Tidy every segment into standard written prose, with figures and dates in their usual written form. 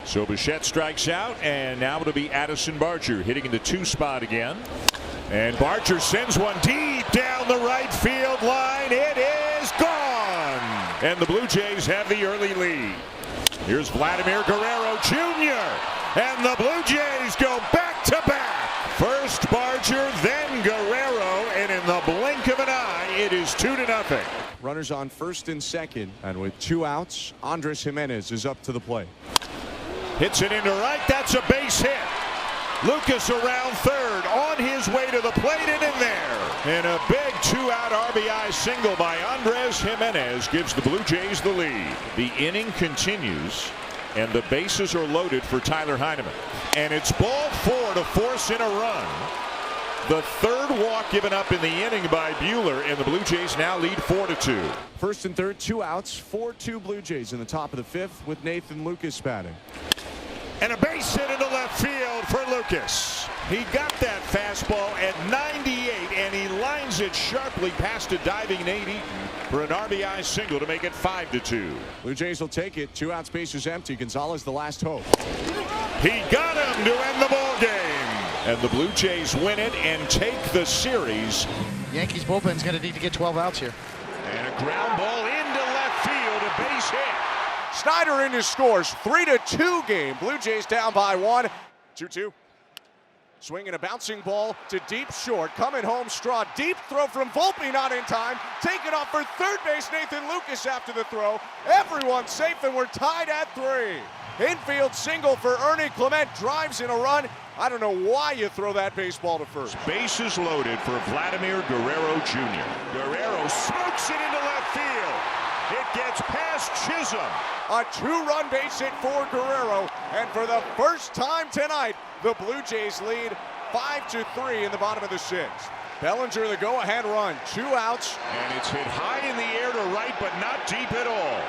So Bichette strikes out, and now it'll be Addison Barger hitting in the 2 spot again. And Barger sends one deep down the right field line. It is gone. And the Blue Jays have the early lead. Here's Vladimir Guerrero Jr. And the Blue Jays go back to back. First Barger, then Guerrero, and in the blink of an eye, it is 2-0. Runners on first and second, and with 2 outs, Andres Jimenez is up to the plate. Hits it into right. That's a base hit. Lucas around third, on his way to the plate and in there. And a big 2-out RBI single by Andres Jimenez gives the Blue Jays the lead. The inning continues, and the bases are loaded for Tyler Heineman. And it's ball 4 to force in a run. The third walk given up in the inning by Buehler, and the Blue Jays now lead 4-2. First and third, 2 outs, 4-2 Blue Jays in the top of the 5th with Nathan Lucas batting. And a base hit into left field for Lucas. He got that fastball at 98, and he lines it sharply past a diving Nate Eaton for an RBI single to make it 5-2. Blue Jays will take it. 2 outs, bases empty. Gonzalez the last hope. He got him to end the ball game. And the Blue Jays win it and take the series. Yankees bullpen's going to need to get 12 outs here. And a ground ball into left field, a base hit. Snyder in his scores. 3-2 game. Blue Jays down by 1. 2-2. Swinging a bouncing ball to deep short. Coming home, Straw. Deep throw from Volpe, not in time. Taken off for third base, Nathan Lucas after the throw. Everyone's safe, and we're tied at 3. Infield single for Ernie Clement. Drives in a run. I don't know why you throw that baseball to first. Bases loaded for Vladimir Guerrero Jr. Guerrero smokes it into left field. It gets past Chisholm. A 2-run base hit for Guerrero. And for the first time tonight, the Blue Jays lead 5-3 in the bottom of the 6th. Bellinger the go-ahead run. 2 outs. And it's hit high in the air to right, but not deep at all.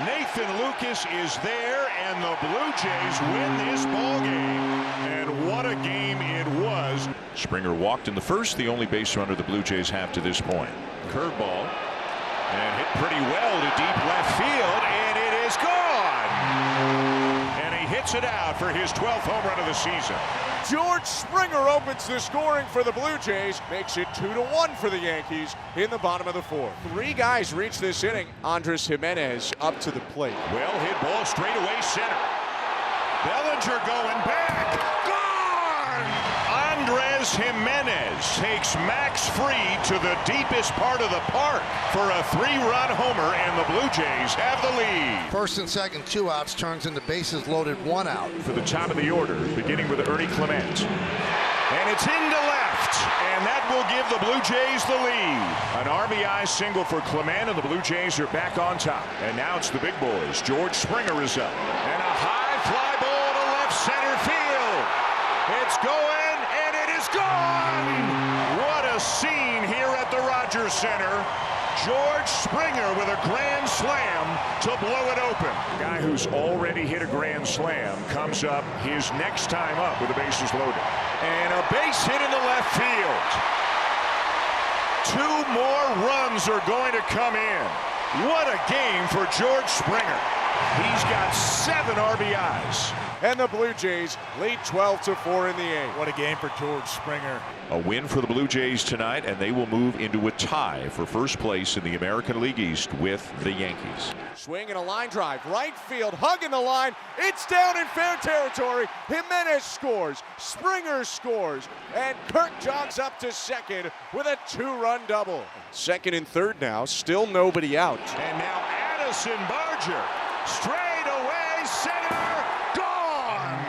Nathan Lucas is there, and the Blue Jays win this ball game. And what a game it was. Springer walked in the first, the only base runner the Blue Jays have to this point. Curveball, and hit pretty well to deep left field, and it is gone. And he hits it out for his 12th home run of the season. George Springer opens the scoring for the Blue Jays, makes it 2-1 for the Yankees in the bottom of the 4th. 3 guys reach this inning. Andres Jimenez up to the plate. Well hit ball straight away center. Bellinger going back. Gone! Andres Jimenez takes Max Fried to the deepest part of the park for a 3-run homer, and the Blue Jays have the lead. First and second, 2 outs, turns into bases loaded, 1 out. For the top of the order, beginning with Ernie Clement. And it's into left, and that will give the Blue Jays the lead. An RBI single for Clement, and the Blue Jays are back on top. And now it's the big boys. George Springer is up. And a high fly ball to left center field. It's going, and it is gone! What a scene here at the Rogers Center. George Springer with a grand slam to blow it open. The guy who's already hit a grand slam comes up his next time up with the bases loaded. And a base hit into left field. 2 more runs are going to come in. What a game for George Springer. He's got 7 RBIs. And the Blue Jays lead 12-4 in the 8th. What a game for George Springer. A win for the Blue Jays tonight, and they will move into a tie for first place in the American League East with the Yankees. Swing and a line drive, right field, hugging the line. It's down in fair territory. Jimenez scores, Springer scores, and Kirk jogs up to second with a 2-run double. Second and third now, still nobody out. And now Addison Barger, straight away center, gone!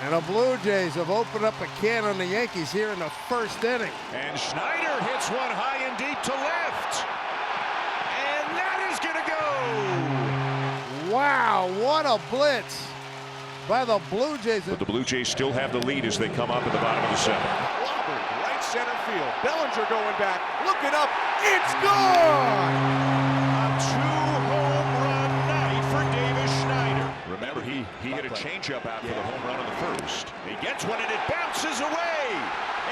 And the Blue Jays have opened up a can on the Yankees here in the first inning. And Schneider hits one high and deep to left. And that is going to go! Wow, what a blitz by the Blue Jays. But the Blue Jays still have the lead as they come up at the bottom of the 7th. Clobbered, right center field. Bellinger going back, looking up, it's gone! A 2-home run night for Davis Schneider. Remember, he hit a changeup out for the home run on the first. He gets one and it bounces away.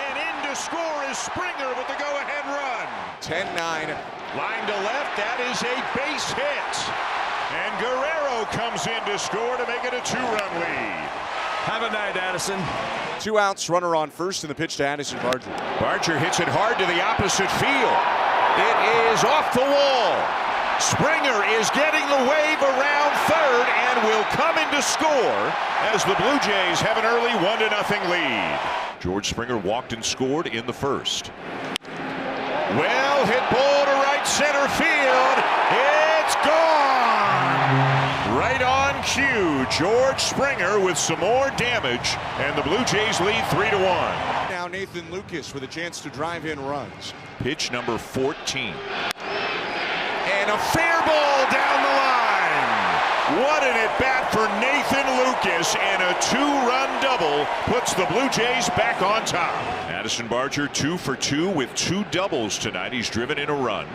And in to score is Springer with the go-ahead run. 10-9. Line to left, that is a base hit. And Guerrero comes in to score to make it a 2-run lead. Have a night, Addison. 2 outs, runner on first, and the pitch to Addison Barger. Barger hits it hard to the opposite field. It is off the wall. Springer is getting the wave around third and will come in to score as the Blue Jays have an early 1-0 lead. George Springer walked and scored in the first. Well hit ball to right center field. It's gone. Right on cue, George Springer with some more damage, and the Blue Jays lead 3-1. Now Nathan Lucas with a chance to drive in runs. Pitch number 14. And a fair ball down the line. What an at-bat for Nathan Lucas, and a 2-run double puts the Blue Jays back on top. Addison Barger 2 for 2 with 2 doubles tonight. He's driven in a run.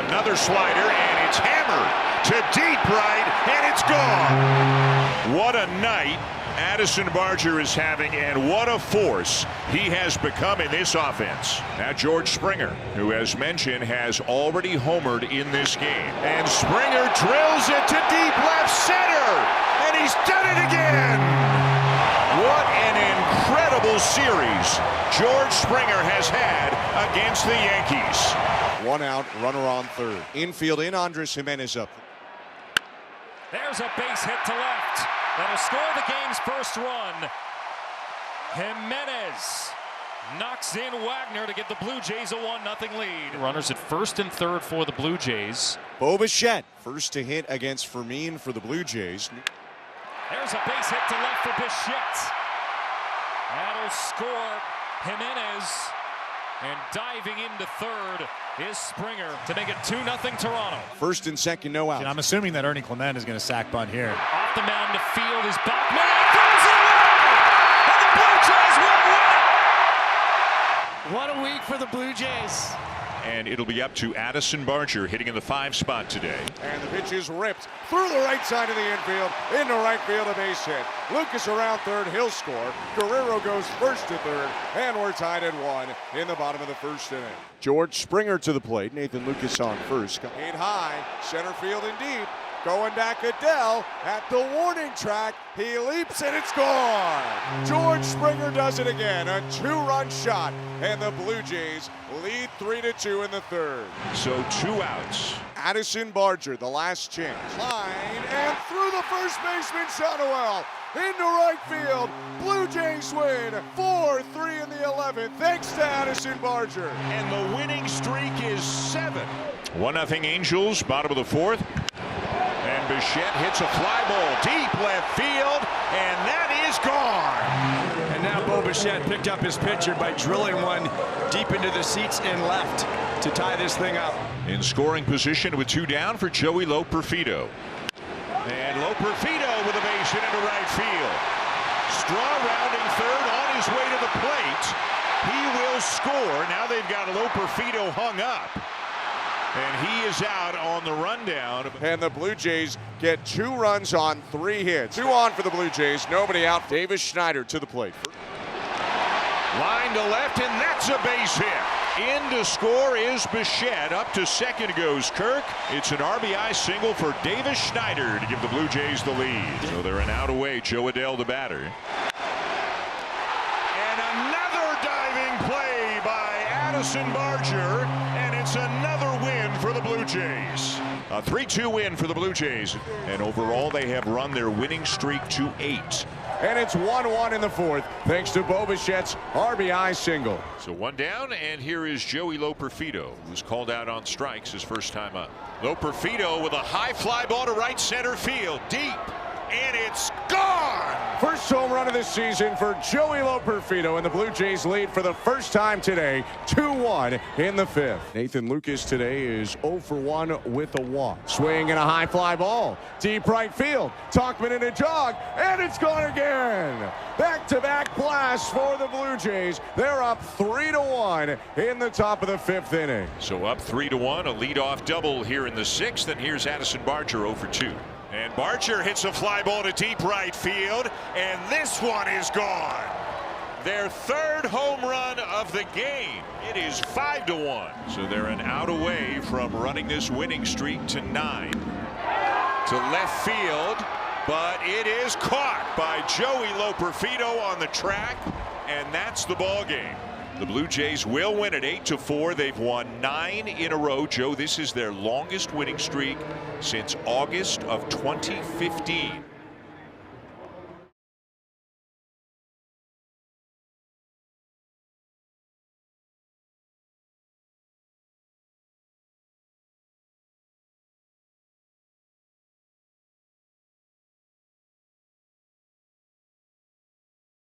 Another slider, and it's hammered to deep right, and it's gone. What a night Addison Barger is having, and what a force he has become in this offense. Now George Springer, who as mentioned has already homered in this game. And Springer drills it to deep left center, and he's done it again. What an incredible series George Springer has had against the Yankees. 1 out, runner on third. Infield in, Andres Jimenez up. There's a base hit to left. That'll score the game's first run. Jimenez knocks in Wagner to give the Blue Jays a 1-0 lead. Runners at first and third for the Blue Jays. Bo Bichette, first to hit against Fermin for the Blue Jays. There's a base hit to left for Bichette. That'll score Jimenez. And diving into third is Springer to make it 2-0 Toronto. First and second, no out. And I'm assuming that Ernie Clement is going to sack bunt here. Off the mound to field is Bachman. And throws it away! And the Blue Jays will win it! What a week for the Blue Jays. And it'll be up to Addison Barger hitting in the 5 spot today. And the pitch is ripped through the right side of the infield, into right field, a base hit. Lucas around third, he'll score. Guerrero goes first to third, and we're tied at 1 in the bottom of the first inning. George Springer to the plate, Nathan Lucas on first. Hit high, center field and deep. Going back Adele at the warning track. He leaps and it's gone. George Springer does it again. A 2-run shot. And the Blue Jays lead 3-2 in the third. So 2 outs. Addison Barger, the last chance. Line and through the first baseman, Shadowell. Into right field. Blue Jays win 4-3 in the 11th. Thanks to Addison Barger. And the winning streak is 7. 1-0 Angels, bottom of the 4th. And Bichette hits a fly ball deep left field, and that is gone. And now Bo Bichette picked up his pitcher by drilling one deep into the seats and left to tie this thing up. In scoring position with 2 down for Joey Loperfido. And Loperfido with a base hit into right field. Straw rounding third on his way to the plate. He will score. Now they've got Loperfido hung up. And he is out on the rundown. And the Blue Jays get 2 runs on 3 hits. 2 on for the Blue Jays. Nobody out. Davis Schneider to the plate. Line to left, and that's a base hit. In to score is Bichette. Up to second goes Kirk. It's an RBI single for Davis Schneider to give the Blue Jays the lead. So they're an out away. Joe Adele, the batter. And another diving play by Addison Barger, and it's another win for the Blue Jays. A 3-2 win for the Blue Jays. And overall, they have run their winning streak to 8. And it's 1-1 in the 4th, thanks to Bo Bichette's RBI single. So 1 down, and here is Joey Loperfido, who's called out on strikes his first time up. Loperfido with a high fly ball to right center field, deep, and it's gone! First home run of the season for Joey Loperfido, and the Blue Jays lead for the first time today, 2-1 in the 5th. Nathan Lucas today is 0 for 1 with a walk. Swing and a high fly ball, deep right field. Talkman in a jog, and it's gone again. Back-to-back blasts for the Blue Jays. They're up 3-1 in the top of the 5th inning. So up 3-1, a leadoff double here in the 6th, and here's Addison Barger 0 for 2. And Barger hits a fly ball to deep right field, and this one is gone. Their 3rd home run of the game. It is 5-1. So they're an out away from running this winning streak to 9. to left field, but it is caught by Joey Loperfido on the track, and that's the ball game. The Blue Jays will win at 8-4. They've won 9 in a row. Joe, this is their longest winning streak since August of 2015.